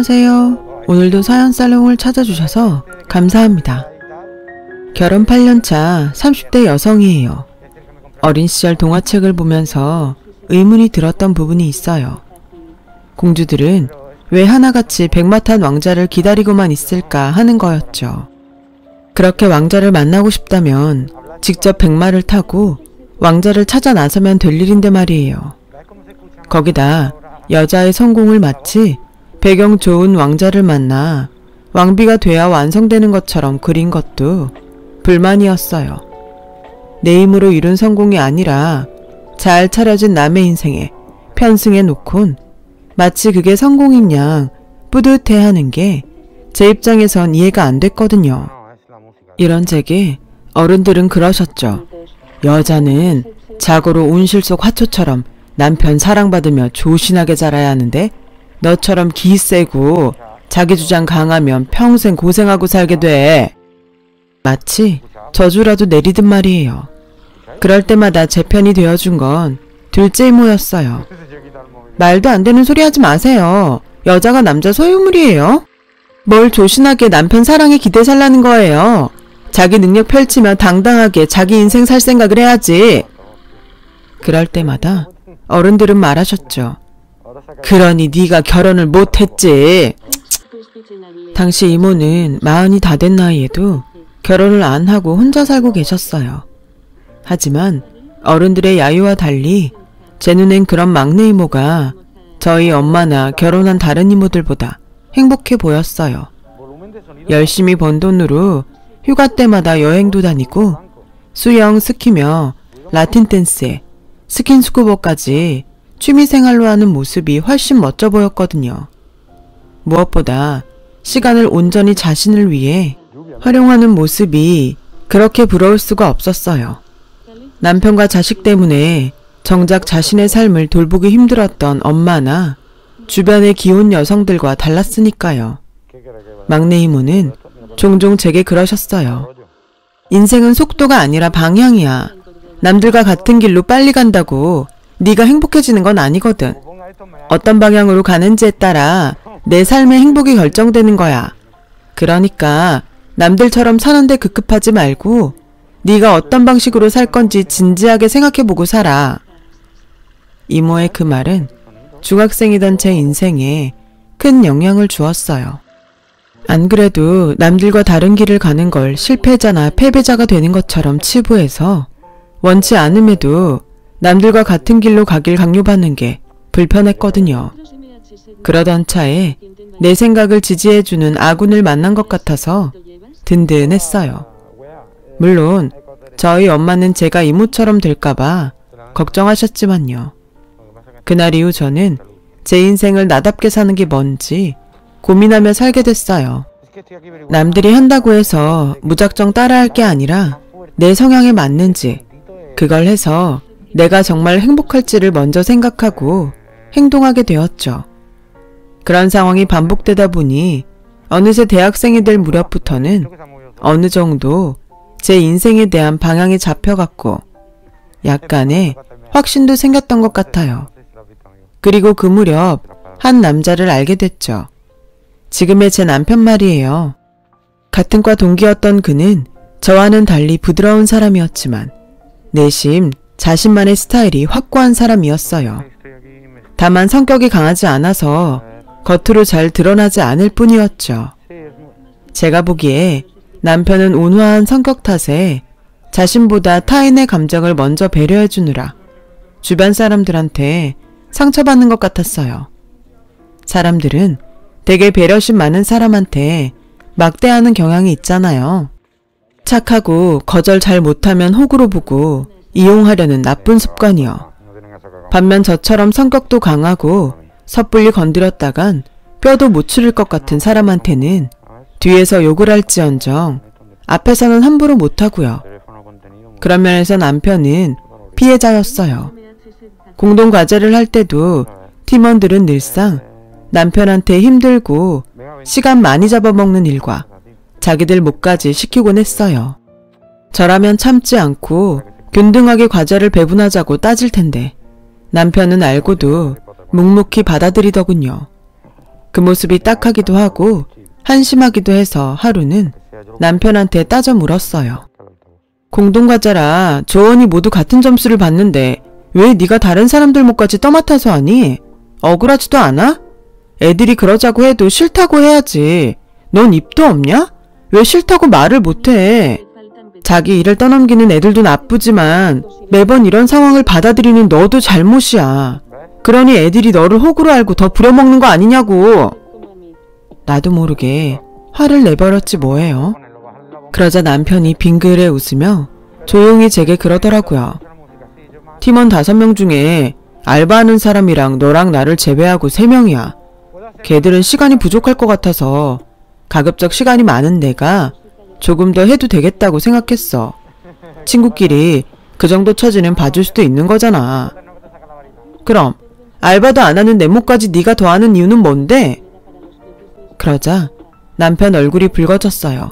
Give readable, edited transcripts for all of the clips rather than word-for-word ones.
안녕하세요. 오늘도 사연살롱을 찾아주셔서 감사합니다. 결혼 8년차 30대 여성이에요. 어린 시절 동화책을 보면서 의문이 들었던 부분이 있어요. 공주들은 왜 하나같이 백마탄 왕자를 기다리고만 있을까 하는 거였죠. 그렇게 왕자를 만나고 싶다면 직접 백마를 타고 왕자를 찾아 나서면 될 일인데 말이에요. 거기다 여자의 성공을 마치 배경 좋은 왕자를 만나 왕비가 돼야 완성되는 것처럼 그린 것도 불만이었어요. 내 힘으로 이룬 성공이 아니라 잘 차려진 남의 인생에 편승해 놓곤 마치 그게 성공인 양 뿌듯해하는 게 제 입장에선 이해가 안 됐거든요. 이런 제게 어른들은 그러셨죠. 여자는 자고로 온실 속 화초처럼 남편 사랑받으며 조신하게 자라야 하는데 너처럼 기 세고 자기 주장 강하면 평생 고생하고 살게 돼. 마치 저주라도 내리듯 말이에요. 그럴 때마다 제 편이 되어준 건 둘째 이모였어요. 말도 안 되는 소리 하지 마세요. 여자가 남자 소유물이에요. 뭘 조신하게 남편 사랑에 기대 살라는 거예요. 자기 능력 펼치며 당당하게 자기 인생 살 생각을 해야지. 그럴 때마다 어른들은 말하셨죠. 그러니 네가 결혼을 못했지. 당시 이모는 40이 다 된 나이에도 결혼을 안 하고 혼자 살고 계셨어요. 하지만 어른들의 야유와 달리 제 눈엔 그런 막내 이모가 저희 엄마나 결혼한 다른 이모들보다 행복해 보였어요. 열심히 번 돈으로 휴가 때마다 여행도 다니고 수영, 스키며 라틴 댄스에 스킨스쿠버까지 취미생활로 하는 모습이 훨씬 멋져 보였거든요. 무엇보다 시간을 온전히 자신을 위해 활용하는 모습이 그렇게 부러울 수가 없었어요. 남편과 자식 때문에 정작 자신의 삶을 돌보기 힘들었던 엄마나 주변의 기혼 여성들과 달랐으니까요. 막내 이모는 종종 제게 그러셨어요. 인생은 속도가 아니라 방향이야. 남들과 같은 길로 빨리 간다고 네가 행복해지는 건 아니거든. 어떤 방향으로 가는지에 따라 내 삶의 행복이 결정되는 거야. 그러니까 남들처럼 사는데 급급하지 말고 네가 어떤 방식으로 살 건지 진지하게 생각해보고 살아. 이모의 그 말은 중학생이던 제 인생에 큰 영향을 주었어요. 안 그래도 남들과 다른 길을 가는 걸 실패자나 패배자가 되는 것처럼 치부해서 원치 않음에도 남들과 같은 길로 가길 강요받는 게 불편했거든요. 그러던 차에 내 생각을 지지해주는 아군을 만난 것 같아서 든든했어요. 물론 저희 엄마는 제가 이모처럼 될까봐 걱정하셨지만요. 그날 이후 저는 제 인생을 나답게 사는 게 뭔지 고민하며 살게 됐어요. 남들이 한다고 해서 무작정 따라할 게 아니라 내 성향에 맞는지 그걸 해서 내가 정말 행복할지를 먼저 생각하고 행동하게 되었죠. 그런 상황이 반복되다 보니 어느새 대학생이 될 무렵부터는 어느 정도 제 인생에 대한 방향이 잡혀갔고 약간의 확신도 생겼던 것 같아요. 그리고 그 무렵 한 남자를 알게 됐죠. 지금의 제 남편 말이에요. 같은 과 동기였던 그는 저와는 달리 부드러운 사람이었지만 내심 자신만의 스타일이 확고한 사람이었어요. 다만 성격이 강하지 않아서 겉으로 잘 드러나지 않을 뿐이었죠. 제가 보기에 남편은 온화한 성격 탓에 자신보다 타인의 감정을 먼저 배려해주느라 주변 사람들한테 상처받는 것 같았어요. 사람들은 되게 배려심 많은 사람한테 막대하는 경향이 있잖아요. 착하고 거절 잘 못하면 호구로 보고 이용하려는 나쁜 습관이요. 반면 저처럼 성격도 강하고 섣불리 건드렸다간 뼈도 못 추릴 것 같은 사람한테는 뒤에서 욕을 할지언정 앞에서는 함부로 못하고요. 그런 면에서 남편은 피해자였어요. 공동과제를 할 때도 팀원들은 늘상 남편한테 힘들고 시간 많이 잡아먹는 일과 자기들 몫까지 시키곤 했어요. 저라면 참지 않고 균등하게 과제를 배분하자고 따질 텐데 남편은 알고도 묵묵히 받아들이더군요. 그 모습이 딱하기도 하고 한심하기도 해서 하루는 남편한테 따져 물었어요. 공동과제라 조원이 모두 같은 점수를 받는데 왜 네가 다른 사람들 몫까지 떠맡아서 하니? 억울하지도 않아? 애들이 그러자고 해도 싫다고 해야지. 넌 입도 없냐? 왜 싫다고 말을 못해? 자기 일을 떠넘기는 애들도 나쁘지만 매번 이런 상황을 받아들이는 너도 잘못이야. 그러니 애들이 너를 호구로 알고 더 부려먹는 거 아니냐고. 나도 모르게 화를 내버렸지 뭐예요. 그러자 남편이 빙그레 웃으며 조용히 제게 그러더라고요. 팀원 5명 중에 알바하는 사람이랑 너랑 나를 제외하고 3명이야. 걔들은 시간이 부족할 것 같아서 가급적 시간이 많은 내가 조금 더 해도 되겠다고 생각했어. 친구끼리 그 정도 처지는 봐줄 수도 있는 거잖아. 그럼 알바도 안 하는 내 몫까지 네가 더하는 이유는 뭔데? 그러자 남편 얼굴이 붉어졌어요.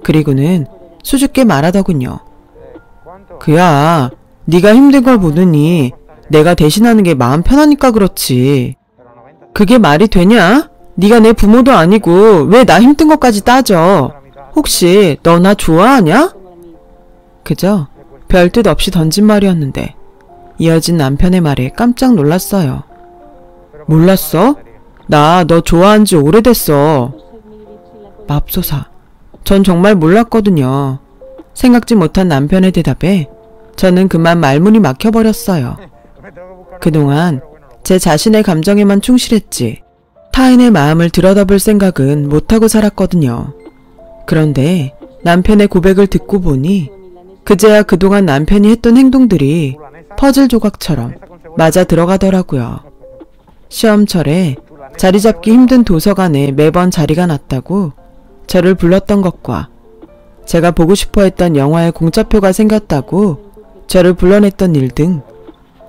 그리고는 수줍게 말하더군요. 그야 네가 힘든 걸 보느니 내가 대신하는 게 마음 편하니까 그렇지. 그게 말이 되냐? 네가 내 부모도 아니고 왜 나 힘든 것까지 따져? 혹시 너 나 좋아하냐? 그저 별뜻 없이 던진 말이었는데 이어진 남편의 말에 깜짝 놀랐어요. 몰랐어? 나 너 좋아한 지 오래됐어. 맙소사. 전 정말 몰랐거든요. 생각지 못한 남편의 대답에 저는 그만 말문이 막혀버렸어요. 그동안 제 자신의 감정에만 충실했지 타인의 마음을 들여다볼 생각은 못하고 살았거든요. 그런데 남편의 고백을 듣고 보니 그제야 그동안 남편이 했던 행동들이 퍼즐 조각처럼 맞아 들어가더라고요. 시험철에 자리 잡기 힘든 도서관에 매번 자리가 났다고 저를 불렀던 것과 제가 보고 싶어 했던 영화의 공짜표가 생겼다고 저를 불러냈던 일 등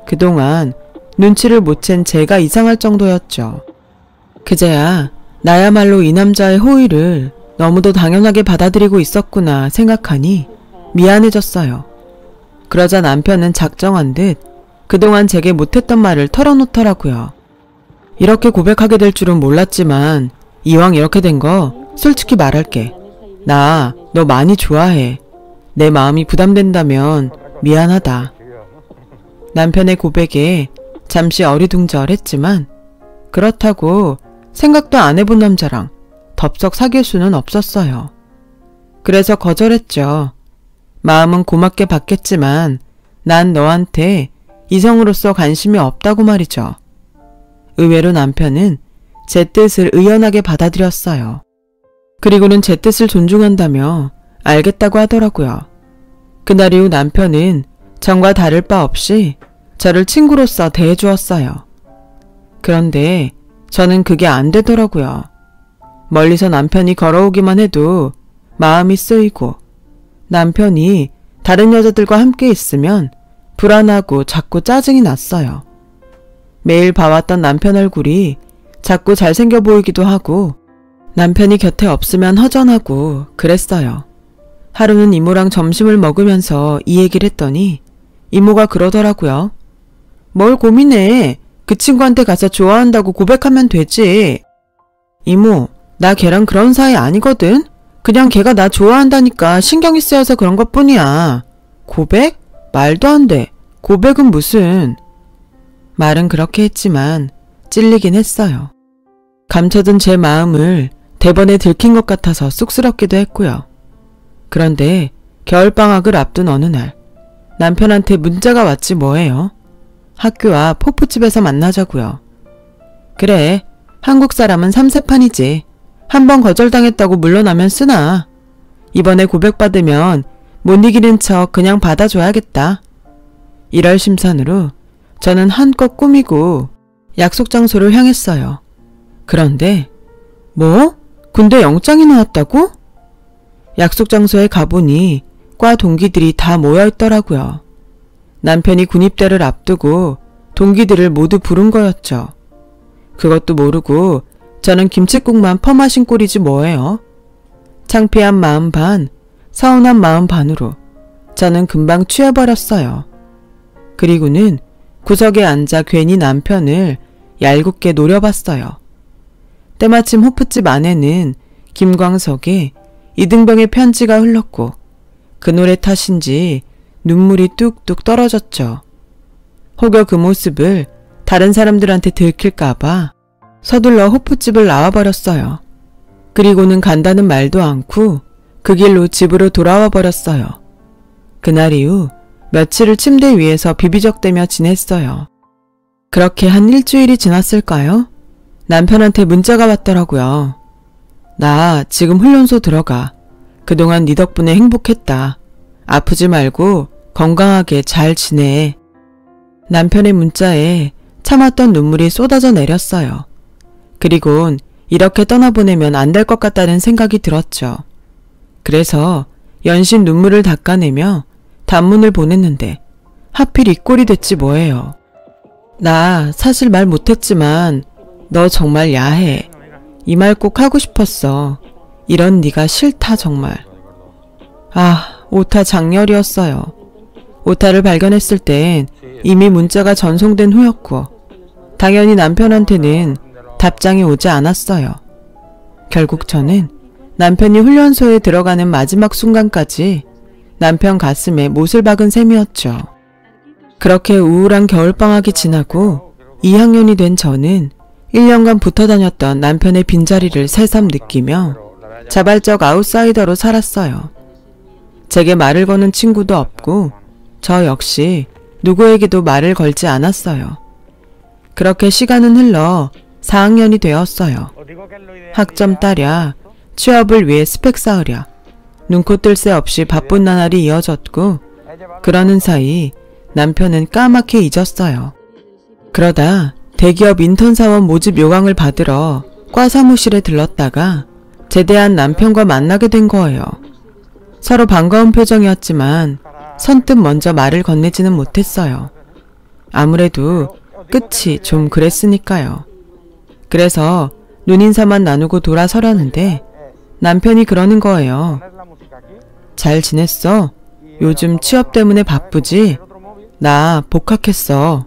그동안 눈치를 못 챈 제가 이상할 정도였죠. 그제야 나야말로 이 남자의 호의를 너무도 당연하게 받아들이고 있었구나 생각하니 미안해졌어요. 그러자 남편은 작정한 듯 그동안 제게 못했던 말을 털어놓더라고요. 이렇게 고백하게 될 줄은 몰랐지만 이왕 이렇게 된 거 솔직히 말할게. 나 너 많이 좋아해. 내 마음이 부담된다면 미안하다. 남편의 고백에 잠시 어리둥절했지만 그렇다고 생각도 안 해본 남자랑 덥석 사귈 수는 없었어요. 그래서 거절했죠. 마음은 고맙게 받겠지만 난 너한테 이성으로서 관심이 없다고 말이죠. 의외로 남편은 제 뜻을 의연하게 받아들였어요. 그리고는 제 뜻을 존중한다며 알겠다고 하더라고요. 그날 이후 남편은 전과 다를 바 없이 저를 친구로서 대해주었어요. 그런데 저는 그게 안 되더라고요. 멀리서 남편이 걸어오기만 해도 마음이 쓰이고 남편이 다른 여자들과 함께 있으면 불안하고 자꾸 짜증이 났어요. 매일 봐왔던 남편 얼굴이 자꾸 잘생겨 보이기도 하고 남편이 곁에 없으면 허전하고 그랬어요. 하루는 이모랑 점심을 먹으면서 이 얘기를 했더니 이모가 그러더라고요. 뭘 고민해. 그 친구한테 가서 좋아한다고 고백하면 되지. 이모, 나 걔랑 그런 사이 아니거든. 그냥 걔가 나 좋아한다니까 신경이 쓰여서 그런 것뿐이야. 고백? 말도 안 돼. 고백은 무슨. 말은 그렇게 했지만 찔리긴 했어요. 감춰둔 제 마음을 대번에 들킨 것 같아서 쑥스럽기도 했고요. 그런데 겨울방학을 앞둔 어느 날 남편한테 문자가 왔지 뭐예요. 학교 앞 포프집에서 만나자고요. 그래, 한국 사람은 삼세판이지. 한번 거절당했다고 물러나면 쓰나. 이번에 고백받으면 못 이기는 척 그냥 받아줘야겠다. 1월 심산으로 저는 한껏 꾸미고 약속 장소를 향했어요. 그런데 뭐? 군대 영장이 나왔다고? 약속 장소에 가보니 과 동기들이 다 모여있더라고요. 남편이 군입대를 앞두고 동기들을 모두 부른 거였죠. 그것도 모르고 저는 김칫국만 퍼마신 꼴이지 뭐예요. 창피한 마음 반, 서운한 마음 반으로 저는 금방 취해버렸어요. 그리고는 구석에 앉아 괜히 남편을 얄궂게 노려봤어요. 때마침 호프집 안에는 김광석의 이등병의 편지가 흘렀고 그 노래 탓인지 눈물이 뚝뚝 떨어졌죠. 혹여 그 모습을 다른 사람들한테 들킬까봐 서둘러 호프집을 나와버렸어요. 그리고는 간다는 말도 않고 그 길로 집으로 돌아와 버렸어요. 그날 이후 며칠을 침대 위에서 비비적대며 지냈어요. 그렇게 한 일주일이 지났을까요? 남편한테 문자가 왔더라고요. 나 지금 훈련소 들어가. 그동안 네 덕분에 행복했다. 아프지 말고 건강하게 잘 지내. 남편의 문자에 참았던 눈물이 쏟아져 내렸어요. 그리곤 이렇게 떠나보내면 안 될 것 같다는 생각이 들었죠. 그래서 연신 눈물을 닦아내며 단문을 보냈는데 하필 이 꼴이 됐지 뭐예요. 나 사실 말 못했지만 너 정말 야해. 이 말 꼭 하고 싶었어. 이런 네가 싫다 정말. 아, 오타 장렬이었어요. 오타를 발견했을 땐 이미 문자가 전송된 후였고 당연히 남편한테는 답장이 오지 않았어요. 결국 저는 남편이 훈련소에 들어가는 마지막 순간까지 남편 가슴에 못을 박은 셈이었죠. 그렇게 우울한 겨울방학이 지나고 2학년이 된 저는 1년간 붙어 다녔던 남편의 빈자리를 새삼 느끼며 자발적 아웃사이더로 살았어요. 제게 말을 거는 친구도 없고 저 역시 누구에게도 말을 걸지 않았어요. 그렇게 시간은 흘러 4학년이 되었어요. 학점 따랴, 취업을 위해 스펙 쌓으랴, 눈코 뜰 새 없이 바쁜 나날이 이어졌고 그러는 사이 남편은 까맣게 잊었어요. 그러다 대기업 인턴사원 모집 요강을 받으러 과 사무실에 들렀다가 제대한 남편과 만나게 된 거예요. 서로 반가운 표정이었지만 선뜻 먼저 말을 건네지는 못했어요. 아무래도 끝이 좀 그랬으니까요. 그래서 눈인사만 나누고 돌아서려는데 남편이 그러는 거예요. 잘 지냈어? 요즘 취업 때문에 바쁘지? 나 복학했어.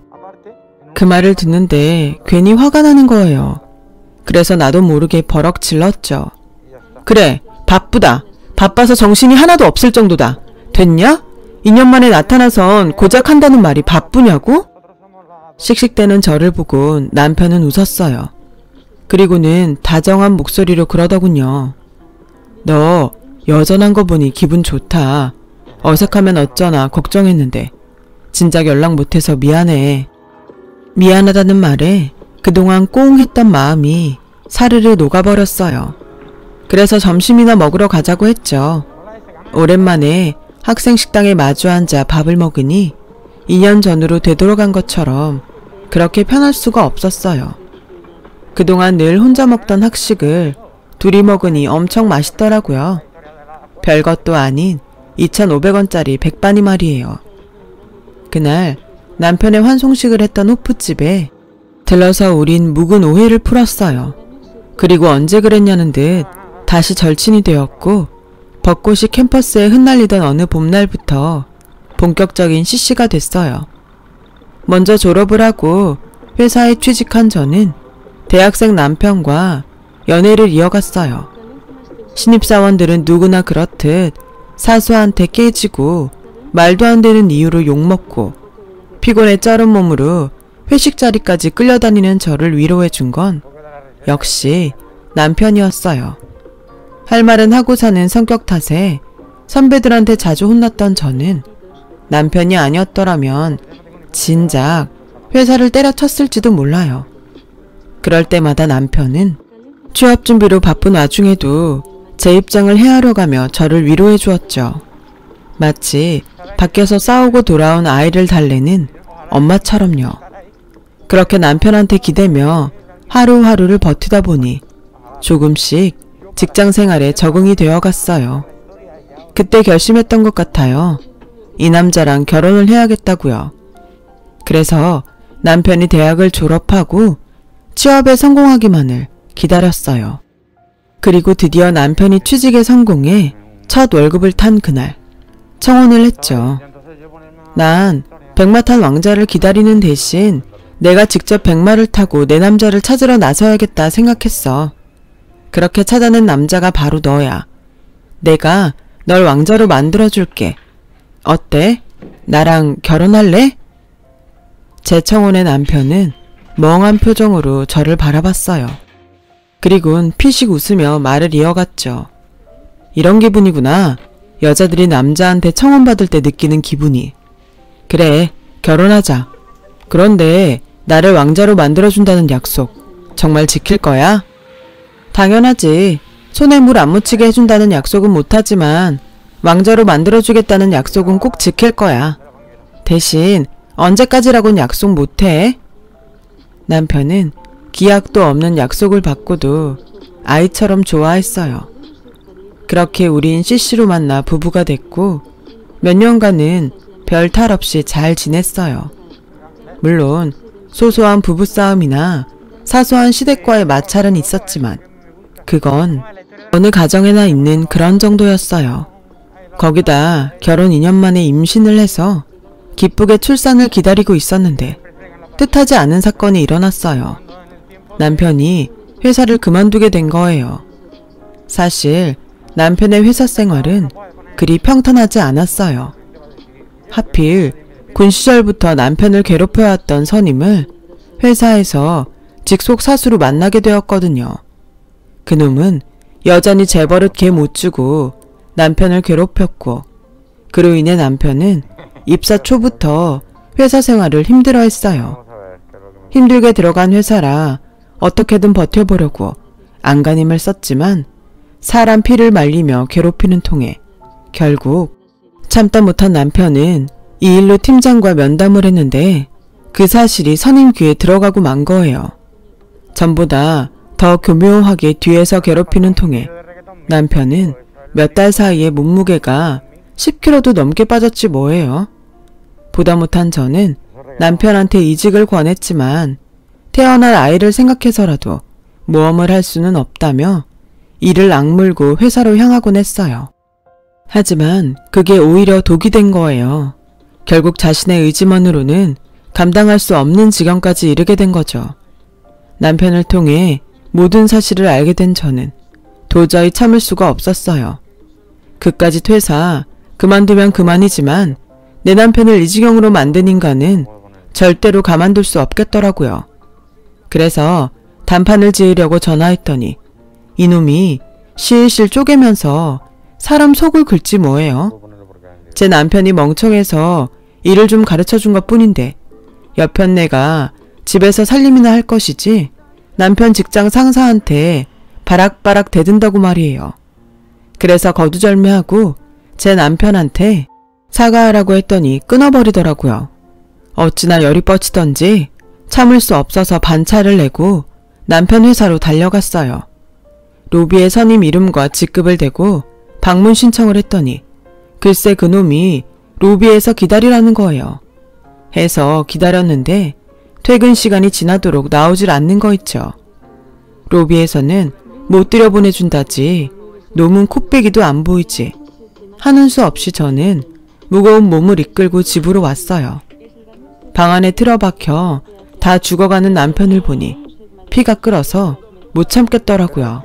그 말을 듣는데 괜히 화가 나는 거예요. 그래서 나도 모르게 버럭 질렀죠. 그래, 바쁘다. 바빠서 정신이 하나도 없을 정도다. 됐냐? 2년 만에 나타나선 고작 한다는 말이 바쁘냐고? 씩씩대는 저를 보고 남편은 웃었어요. 그리고는 다정한 목소리로 그러더군요. 너 여전한 거 보니 기분 좋다. 어색하면 어쩌나 걱정했는데 진작 연락 못해서 미안해. 미안하다는 말에 그동안 꽁 했던 마음이 사르르 녹아버렸어요. 그래서 점심이나 먹으러 가자고 했죠. 오랜만에 학생 식당에 마주 앉아 밥을 먹으니 2년 전으로 되돌아간 것처럼 그렇게 편할 수가 없었어요. 그동안 늘 혼자 먹던 학식을 둘이 먹으니 엄청 맛있더라고요. 별것도 아닌 2,500원짜리 백반이 말이에요. 그날 남편의 환송식을 했던 호프집에 들러서 우린 묵은 오해를 풀었어요. 그리고 언제 그랬냐는 듯 다시 절친이 되었고 벚꽃이 캠퍼스에 흩날리던 어느 봄날부터 본격적인 CC가 됐어요. 먼저 졸업을 하고 회사에 취직한 저는 대학생 남편과 연애를 이어갔어요. 신입사원들은 누구나 그렇듯 사수한테 깨지고 말도 안 되는 이유로 욕먹고 피곤에 쩔은 몸으로 회식 자리까지 끌려다니는 저를 위로해준 건 역시 남편이었어요. 할 말은 하고 사는 성격 탓에 선배들한테 자주 혼났던 저는 남편이 아니었더라면 진작 회사를 때려쳤을지도 몰라요. 그럴 때마다 남편은 취업 준비로 바쁜 와중에도 제 입장을 헤아려 가며 저를 위로해 주었죠. 마치 밖에서 싸우고 돌아온 아이를 달래는 엄마처럼요. 그렇게 남편한테 기대며 하루하루를 버티다 보니 조금씩 직장 생활에 적응이 되어 갔어요. 그때 결심했던 것 같아요. 이 남자랑 결혼을 해야겠다고요. 그래서 남편이 대학을 졸업하고 취업에 성공하기만을 기다렸어요. 그리고 드디어 남편이 취직에 성공해 첫 월급을 탄 그날 청혼을 했죠. 난 백마 탄 왕자를 기다리는 대신 내가 직접 백마를 타고 내 남자를 찾으러 나서야겠다 생각했어. 그렇게 찾아낸 남자가 바로 너야. 내가 널 왕자로 만들어줄게. 어때? 나랑 결혼할래? 제 청혼의 남편은 멍한 표정으로 저를 바라봤어요. 그리곤 피식 웃으며 말을 이어갔죠. 이런 기분이구나. 여자들이 남자한테 청혼받을 때 느끼는 기분이. 그래, 결혼하자. 그런데 나를 왕자로 만들어준다는 약속 정말 지킬 거야? 당연하지. 손에 물 안 묻히게 해준다는 약속은 못하지만 왕자로 만들어주겠다는 약속은 꼭 지킬 거야. 대신 언제까지라고는 약속 못해? 남편은 기약도 없는 약속을 받고도 아이처럼 좋아했어요. 그렇게 우린 CC로 만나 부부가 됐고 몇 년간은 별 탈 없이 잘 지냈어요. 물론 소소한 부부싸움이나 사소한 시댁과의 마찰은 있었지만 그건 어느 가정에나 있는 그런 정도였어요. 거기다 결혼 2년 만에 임신을 해서 기쁘게 출산을 기다리고 있었는데 뜻하지 않은 사건이 일어났어요. 남편이 회사를 그만두게 된 거예요. 사실 남편의 회사 생활은 그리 평탄하지 않았어요. 하필 군 시절부터 남편을 괴롭혀왔던 선임을 회사에서 직속 사수로 만나게 되었거든요. 그놈은 여전히 재벌릇 개 못 주고 남편을 괴롭혔고 그로 인해 남편은 입사 초부터 회사 생활을 힘들어했어요. 힘들게 들어간 회사라 어떻게든 버텨보려고 안간힘을 썼지만 사람 피를 말리며 괴롭히는 통에 결국 참다 못한 남편은 이 일로 팀장과 면담을 했는데 그 사실이 선임 귀에 들어가고 만 거예요. 전보다 더 교묘하게 뒤에서 괴롭히는 통에 남편은 몇 달 사이에 몸무게가 10kg도 넘게 빠졌지 뭐예요. 보다 못한 저는 남편한테 이직을 권했지만 태어날 아이를 생각해서라도 모험을 할 수는 없다며 이를 악물고 회사로 향하곤 했어요. 하지만 그게 오히려 독이 된 거예요. 결국 자신의 의지만으로는 감당할 수 없는 지경까지 이르게 된 거죠. 남편을 통해 모든 사실을 알게 된 저는 도저히 참을 수가 없었어요. 그까짓 회사 그만두면 그만이지만 내 남편을 이 지경으로 만든 인간은 절대로 가만둘 수 없겠더라고요. 그래서 단판을 지으려고 전화했더니 이놈이 실실 쪼개면서 사람 속을 긁지 뭐예요. 제 남편이 멍청해서 일을 좀 가르쳐준 것뿐인데 여편네가 집에서 살림이나 할 것이지 남편 직장 상사한테 바락바락 대든다고 말이에요. 그래서 거두절미하고 제 남편한테 사과하라고 했더니 끊어버리더라고요. 어찌나 열이 뻗치던지 참을 수 없어서 반차를 내고 남편 회사로 달려갔어요. 로비에 선임 이름과 직급을 대고 방문 신청을 했더니 글쎄 그놈이 로비에서 기다리라는 거예요. 해서 기다렸는데 퇴근 시간이 지나도록 나오질 않는 거 있죠. 로비에서는 못 들여보내준다지 놈은 코빼기도 안 보이지 하는 수 없이 저는 무거운 몸을 이끌고 집으로 왔어요. 방 안에 틀어박혀 다 죽어가는 남편을 보니 피가 끓어서 못 참겠더라고요.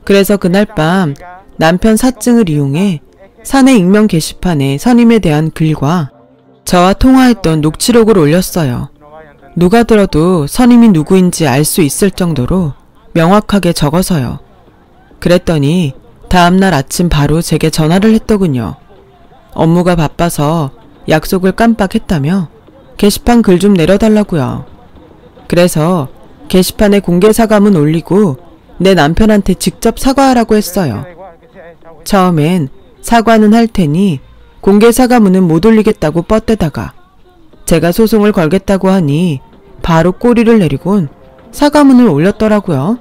그래서 그날 밤 남편 사증을 이용해 사내 익명 게시판에 선임에 대한 글과 저와 통화했던 녹취록을 올렸어요. 누가 들어도 선임이 누구인지 알 수 있을 정도로 명확하게 적어서요. 그랬더니 다음날 아침 바로 제게 전화를 했더군요. 업무가 바빠서 약속을 깜빡했다며 게시판 글 좀 내려달라고요. 그래서 게시판에 공개 사과문 올리고 내 남편한테 직접 사과하라고 했어요. 처음엔 사과는 할 테니 공개 사과문은 못 올리겠다고 뻗대다가 제가 소송을 걸겠다고 하니 바로 꼬리를 내리곤 사과문을 올렸더라고요.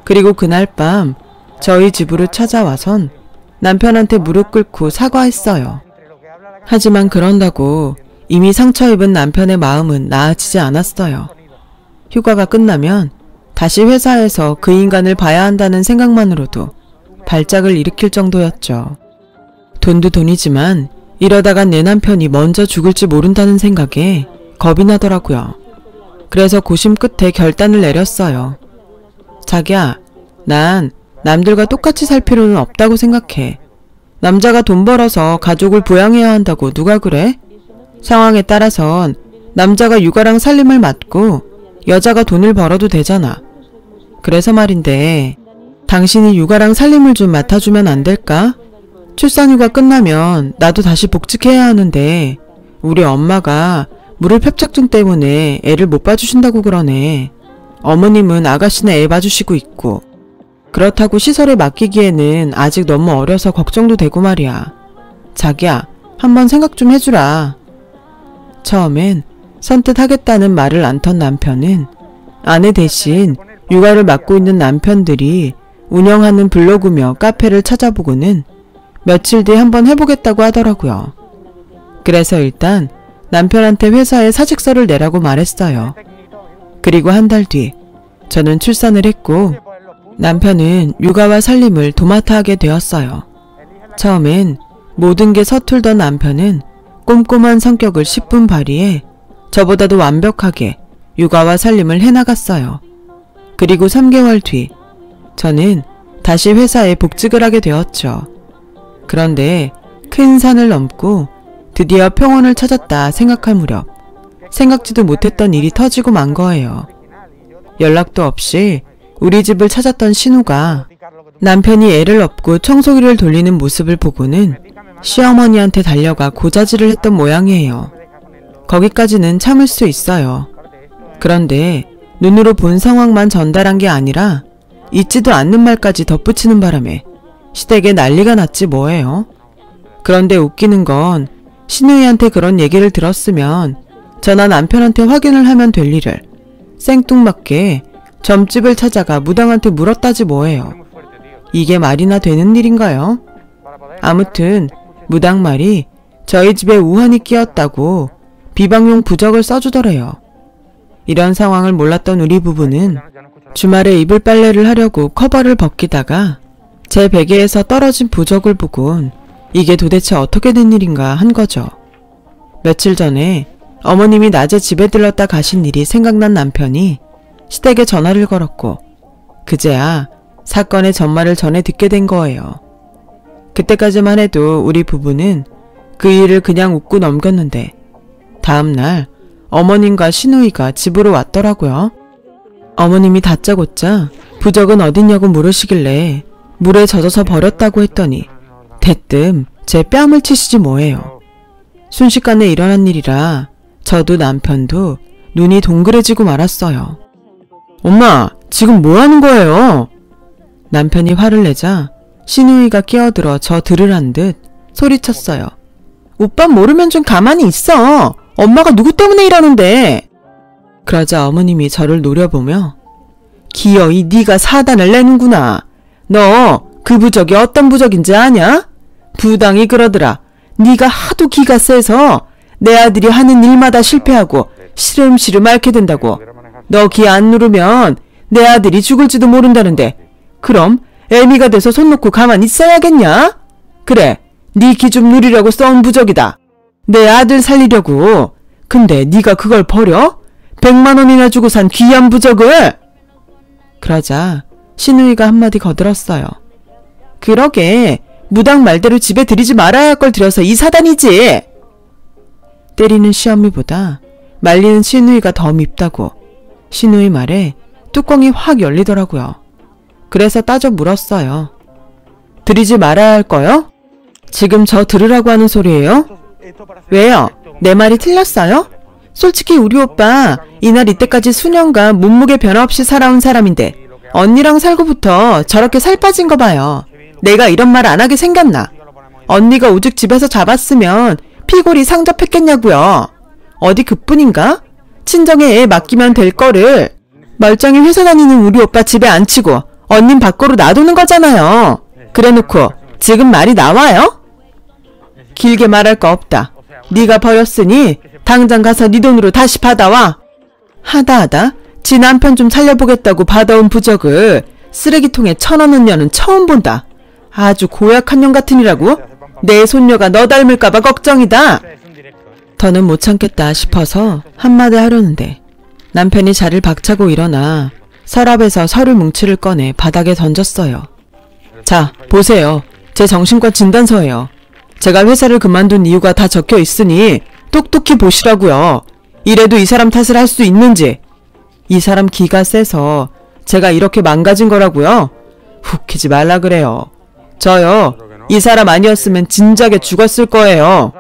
그리고 그날 밤 저희 집으로 찾아와선 남편한테 무릎 꿇고 사과했어요. 하지만 그런다고 이미 상처 입은 남편의 마음은 나아지지 않았어요. 휴가가 끝나면 다시 회사에서 그 인간을 봐야 한다는 생각만으로도 발작을 일으킬 정도였죠. 돈도 돈이지만 이러다간 내 남편이 먼저 죽을지 모른다는 생각에 겁이 나더라고요. 그래서 고심 끝에 결단을 내렸어요. 자기야, 난 남들과 똑같이 살 필요는 없다고 생각해. 남자가 돈 벌어서 가족을 부양해야 한다고 누가 그래? 상황에 따라선 남자가 육아랑 살림을 맡고 여자가 돈을 벌어도 되잖아. 그래서 말인데 당신이 육아랑 살림을 좀 맡아주면 안 될까? 출산휴가 끝나면 나도 다시 복직해야 하는데 우리 엄마가 무릎 협착증 때문에 애를 못 봐주신다고 그러네. 어머님은 아가씨네 애 봐주시고 있고 그렇다고 시설에 맡기기에는 아직 너무 어려서 걱정도 되고 말이야. 자기야, 한번 생각 좀 해주라. 처음엔 선뜻 하겠다는 말을 안 턴 남편은 아내 대신 육아를 맡고 있는 남편들이 운영하는 블로그며 카페를 찾아보고는 며칠 뒤에 한번 해보겠다고 하더라고요. 그래서 일단 남편한테 회사에 사직서를 내라고 말했어요. 그리고 한 달 뒤 저는 출산을 했고 남편은 육아와 살림을 도맡아 하게 되었어요. 처음엔 모든 게 서툴던 남편은 꼼꼼한 성격을 10분 발휘해 저보다도 완벽하게 육아와 살림을 해나갔어요. 그리고 3개월 뒤 저는 다시 회사에 복직을 하게 되었죠. 그런데 큰 산을 넘고 드디어 평온을 찾았다 생각할 무렵 생각지도 못했던 일이 터지고 만 거예요. 연락도 없이 우리 집을 찾았던 신우가 남편이 애를 업고 청소기를 돌리는 모습을 보고는 시어머니한테 달려가 고자질을 했던 모양이에요. 거기까지는 참을 수 있어요. 그런데 눈으로 본 상황만 전달한 게 아니라 있지도 않는 말까지 덧붙이는 바람에 시댁에 난리가 났지 뭐예요. 그런데 웃기는 건 신우이한테 그런 얘기를 들었으면 저나 남편한테 확인을 하면 될 일을 생뚱맞게 점집을 찾아가 무당한테 물었다지 뭐예요. 이게 말이나 되는 일인가요? 아무튼 무당 말이 저희 집에 우환이 끼었다고 비방용 부적을 써주더래요. 이런 상황을 몰랐던 우리 부부는 주말에 이불 빨래를 하려고 커버를 벗기다가 제 베개에서 떨어진 부적을 보곤 이게 도대체 어떻게 된 일인가 한 거죠. 며칠 전에 어머님이 낮에 집에 들렀다 가신 일이 생각난 남편이 시댁에 전화를 걸었고 그제야 사건의 전말을 전해 듣게 된 거예요. 그때까지만 해도 우리 부부는 그 일을 그냥 웃고 넘겼는데 다음날 어머님과 시누이가 집으로 왔더라고요. 어머님이 다짜고짜 부적은 어딨냐고 물으시길래 물에 젖어서 버렸다고 했더니 대뜸 제 뺨을 치시지 뭐예요. 순식간에 일어난 일이라 저도 남편도 눈이 동그래지고 말았어요. 엄마, 지금 뭐 하는 거예요? 남편이 화를 내자 시누이가 끼어들어 저 들으란 듯 소리쳤어요. 오빠 모르면 좀 가만히 있어. 엄마가 누구 때문에 이러는데. 그러자 어머님이 저를 노려보며 기어이 네가 사단을 내는구나. 너 그 부적이 어떤 부적인지 아냐? 부당이 그러더라. 네가 하도 기가 세서 내 아들이 하는 일마다 실패하고 시름시름 앓게 된다고. 너 기 안 누르면 내 아들이 죽을지도 모른다는데 그럼 애미가 돼서 손 놓고 가만히 있어야겠냐? 그래, 네 기 좀 누리려고 써온 부적이다. 내 아들 살리려고. 근데 네가 그걸 버려? 100만 원이나 주고 산 귀한 부적을? 그러자 시누이가 한마디 거들었어요. 그러게 무당 말대로 집에 들이지 말아야 할 걸 들여서 이 사단이지. 때리는 시어미보다 말리는 시누이가 더 밉다고 시누이 말에 뚜껑이 확 열리더라고요. 그래서 따져 물었어요. 들이지 말아야 할 거요? 지금 저 들으라고 하는 소리예요? 왜요? 내 말이 틀렸어요? 솔직히 우리 오빠 이날 이때까지 수년간 몸무게 변화 없이 살아온 사람인데 언니랑 살고부터 저렇게 살 빠진 거 봐요. 내가 이런 말 안 하게 생겼나? 언니가 오죽 집에서 잡았으면 피골이 상접했겠냐고요. 어디 그뿐인가? 친정에 애 맡기면 될 거를 멀쩡히 회사 다니는 우리 오빠 집에 앉히고 언닌 밖으로 놔두는 거잖아요. 그래놓고 지금 말이 나와요? 길게 말할 거 없다. 네가 버렸으니 당장 가서 네 돈으로 다시 받아와. 하다 지 남편 좀 살려보겠다고 받아온 부적을 쓰레기통에 쳐넣는 년은 처음 본다. 아주 고약한 년 같으니라고? 내 손녀가 너 닮을까봐 걱정이다. 더는 못 참겠다 싶어서 한마디 하려는데 남편이 자리를 박차고 일어나 서랍에서 서류 뭉치를 꺼내 바닥에 던졌어요. 자, 보세요. 제 정신과 진단서예요. 제가 회사를 그만둔 이유가 다 적혀 있으니 똑똑히 보시라고요. 이래도 이 사람 탓을 할 수 있는지. 이 사람 기가 세서 제가 이렇게 망가진 거라고요? 웃기지 말라 그래요. 저요, 이 사람 아니었으면 진작에 죽었을 거예요.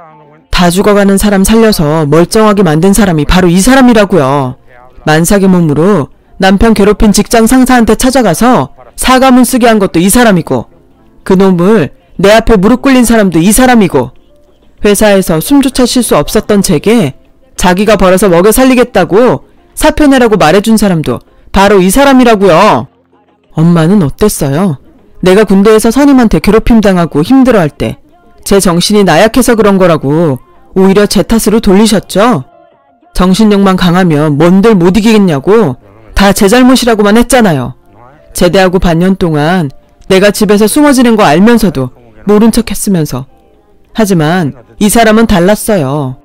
다 죽어가는 사람 살려서 멀쩡하게 만든 사람이 바로 이 사람이라고요. 만삭의 몸으로 남편 괴롭힌 직장 상사한테 찾아가서 사과문 쓰게 한 것도 이 사람이고, 그놈을 내 앞에 무릎 꿇린 사람도 이 사람이고, 회사에서 숨조차 쉴 수 없었던 제게 자기가 벌어서 먹여 살리겠다고 사표 내라고 말해준 사람도 바로 이 사람이라고요. 엄마는 어땠어요? 내가 군대에서 선임한테 괴롭힘 당하고 힘들어할 때 제 정신이 나약해서 그런 거라고 오히려 제 탓으로 돌리셨죠? 정신력만 강하면 뭔들 못 이기겠냐고 다 제 잘못이라고만 했잖아요. 제대하고 반년 동안 내가 집에서 숨어 지낸 거 알면서도 모른 척 했으면서. 하지만 이 사람은 달랐어요.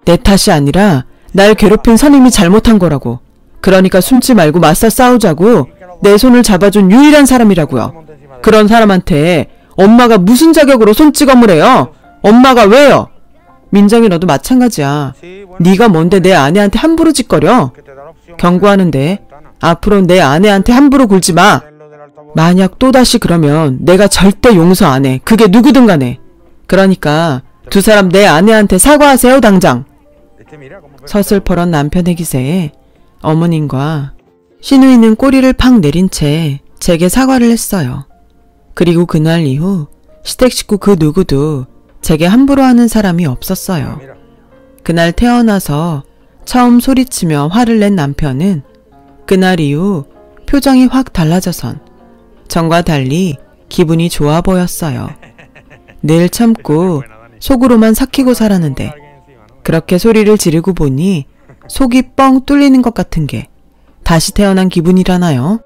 내 탓이 아니라 날 괴롭힌 선임이 잘못한 거라고. 그러니까 숨지 말고 맞서 싸우자고 내 손을 잡아준 유일한 사람이라고요. 그런 사람한테 엄마가 무슨 자격으로 손찌검을 해요? 엄마가 왜요? 민정이 너도 마찬가지야. 네가 뭔데 내 아내한테 함부로 짓거려? 경고하는데 앞으로 내 아내한테 함부로 굴지 마. 만약 또다시 그러면 내가 절대 용서 안 해. 그게 누구든 간에. 그러니까 두 사람 내 아내한테 사과하세요 당장. 서슬퍼런 남편의 기세에 어머님과 시누이는 꼬리를 팍 내린 채 제게 사과를 했어요. 그리고 그날 이후 시댁 식구 그 누구도 제게 함부로 하는 사람이 없었어요. 그날 태어나서 처음 소리치며 화를 낸 남편은 그날 이후 표정이 확 달라져선 전과 달리 기분이 좋아 보였어요. 늘 참고 속으로만 삭히고 살았는데 그렇게 소리를 지르고 보니 속이 뻥 뚫리는 것 같은 게 다시 태어난 기분이라나요?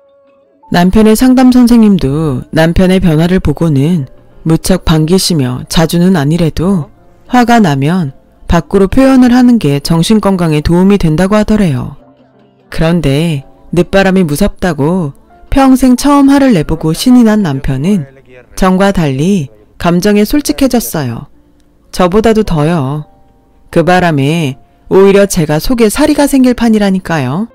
남편의 상담 선생님도 남편의 변화를 보고는 무척 반기시며 자주는 아니래도 화가 나면 밖으로 표현을 하는 게 정신건강에 도움이 된다고 하더래요. 그런데 늦바람이 무섭다고 평생 처음 화를 내보고 신이 난 남편은 전과 달리 감정에 솔직해졌어요. 저보다도 더요. 그 바람에 오히려 제가 속에 사리가 생길 판이라니까요.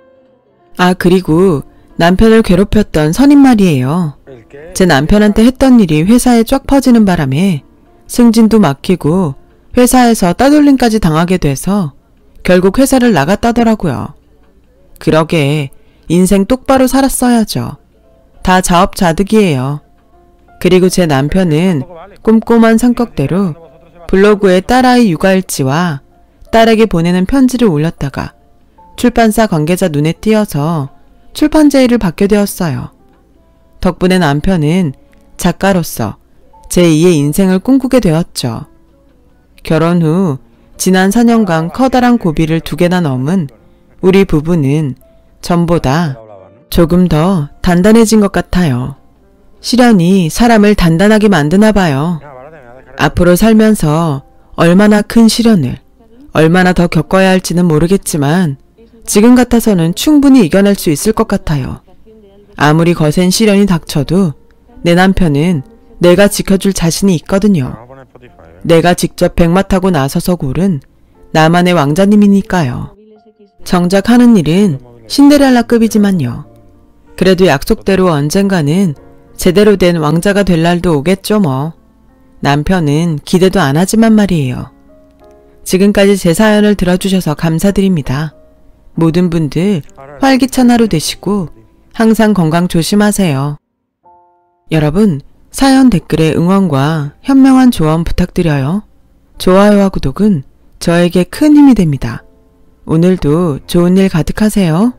아, 그리고 남편을 괴롭혔던 선임 말이에요. 제 남편한테 했던 일이 회사에 쫙 퍼지는 바람에 승진도 막히고 회사에서 따돌림까지 당하게 돼서 결국 회사를 나갔다더라고요. 그러게 인생 똑바로 살았어야죠. 다 자업자득이에요. 그리고 제 남편은 꼼꼼한 성격대로 블로그에 딸아이 육아일지와 딸에게 보내는 편지를 올렸다가 출판사 관계자 눈에 띄어서 출판 제의를 받게 되었어요. 덕분에 남편은 작가로서 제2의 인생을 꿈꾸게 되었죠. 결혼 후 지난 4년간 커다란 고비를 2개나 넘은 우리 부부는 전보다 조금 더 단단해진 것 같아요. 시련이 사람을 단단하게 만드나 봐요. 앞으로 살면서 얼마나 큰 시련을 얼마나 더 겪어야 할지는 모르겠지만 지금 같아서는 충분히 이겨낼 수 있을 것 같아요. 아무리 거센 시련이 닥쳐도 내 남편은 내가 지켜줄 자신이 있거든요. 내가 직접 백마 타고 나서서 고른 나만의 왕자님이니까요. 정작 하는 일은 신데렐라급이지만요. 그래도 약속대로 언젠가는 제대로 된 왕자가 될 날도 오겠죠 뭐. 남편은 기대도 안 하지만 말이에요. 지금까지 제 사연을 들어주셔서 감사드립니다. 모든 분들 활기찬 하루 되시고 항상 건강 조심하세요. 여러분, 사연 댓글에 응원과 현명한 조언 부탁드려요. 좋아요와 구독은 저에게 큰 힘이 됩니다. 오늘도 좋은 일 가득하세요.